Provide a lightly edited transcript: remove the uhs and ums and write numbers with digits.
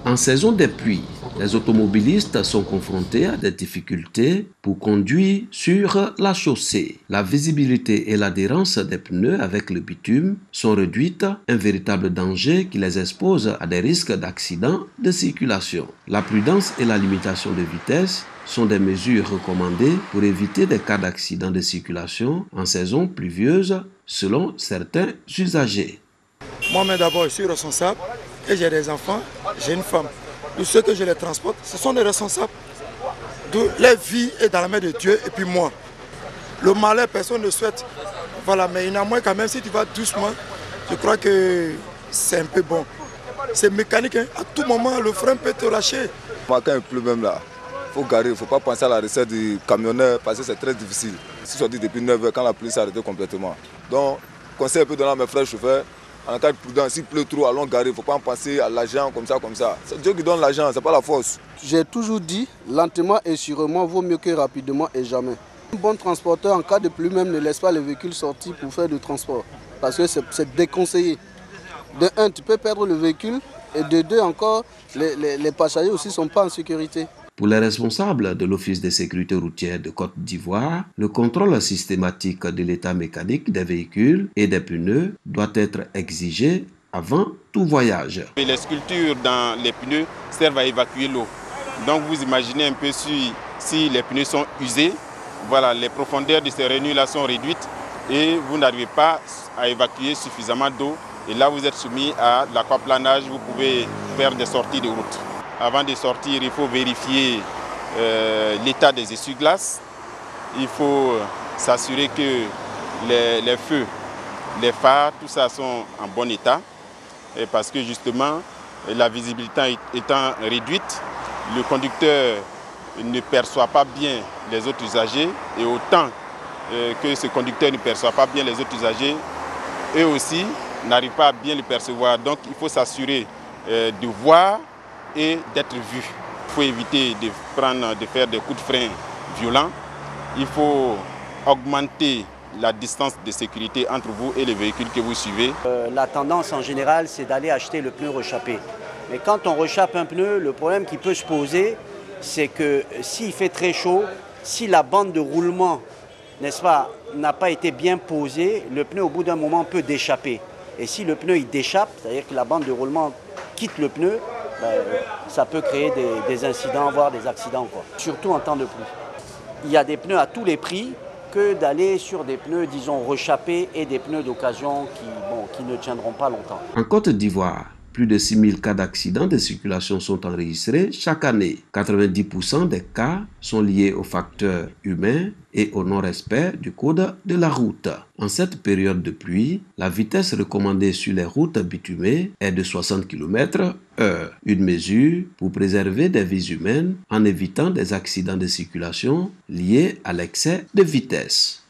En saison des pluies, les automobilistes sont confrontés à des difficultés pour conduire sur la chaussée. La visibilité et l'adhérence des pneus avec le bitume sont réduites, un véritable danger qui les expose à des risques d'accidents de circulation. La prudence et la limitation de vitesse sont des mesures recommandées pour éviter des cas d'accidents de circulation en saison pluvieuse selon certains usagers. Moi-même d'abord, je suis responsable et j'ai des enfants, j'ai une femme. Tous ceux que je les transporte, ce sont des responsables. Leur vie est dans la main de Dieu et puis moi. Le malheur, personne ne souhaite. Voilà, mais il y en a moins quand même, si tu vas doucement, je crois que c'est un peu bon. C'est mécanique, hein. À tout moment, le frein peut te lâcher. Quand il pleut même là, il faut garer, il ne faut pas penser à la recette du camionneur parce que c'est très difficile. Si je dis depuis 9h, quand la pluie s'est arrêtée complètement. Donc, conseil un peu donné à mes frères chauffeurs, en cas de prudence, s'il pleut trop, allons garer, il ne faut pas en penser à l'argent comme ça. C'est Dieu qui donne l'argent, ce n'est pas la force. J'ai toujours dit, lentement et sûrement vaut mieux que rapidement et jamais. Un bon transporteur, en cas de pluie même, ne laisse pas les véhicules sortir pour faire du transport. Parce que c'est déconseillé. De un, tu peux perdre le véhicule, et de deux encore, les passagers aussi ne sont pas en sécurité. Pour les responsables de l'Office de sécurité routière de Côte d'Ivoire, le contrôle systématique de l'état mécanique des véhicules et des pneus doit être exigé avant tout voyage. Les sculptures dans les pneus servent à évacuer l'eau. Donc vous imaginez un peu si les pneus sont usés, voilà, les profondeurs de ces rainures-là sont réduites et vous n'arrivez pas à évacuer suffisamment d'eau. Et là vous êtes soumis à l'aquaplanage, vous pouvez faire des sorties de route. Avant de sortir, il faut vérifier l'état des essuie-glaces. Il faut s'assurer que les feux, les phares, tout ça sont en bon état. Et parce que justement, la visibilité étant réduite, le conducteur ne perçoit pas bien les autres usagers. Et autant que ce conducteur ne perçoit pas bien les autres usagers, eux aussi n'arrivent pas à bien le percevoir. Donc il faut s'assurer de voir et d'être vu. Il faut éviter de faire des coups de frein violents. Il faut augmenter la distance de sécurité entre vous et les véhicules que vous suivez. La tendance en général, c'est d'aller acheter le pneu rechappé. Mais quand on rechappe un pneu, le problème qui peut se poser, c'est que s'il fait très chaud, si la bande de roulement, n'est-ce pas, n'a pas été bien posée, le pneu au bout d'un moment peut déchapper. Et si le pneu il déchappe, c'est-à-dire que la bande de roulement quitte le pneu, ça peut créer des incidents, voire des accidents, quoi. Surtout en temps de pluie. Il y a des pneus à tous les prix que d'aller sur des pneus, disons, rechappés et des pneus d'occasion qui ne tiendront pas longtemps. En Côte d'Ivoire, plus de 6000 cas d'accidents de circulation sont enregistrés chaque année. 90% des cas sont liés aux facteurs humains et au non-respect du code de la route. En cette période de pluie, la vitesse recommandée sur les routes bitumées est de 60 km/h. Une mesure pour préserver des vies humaines en évitant des accidents de circulation liés à l'excès de vitesse.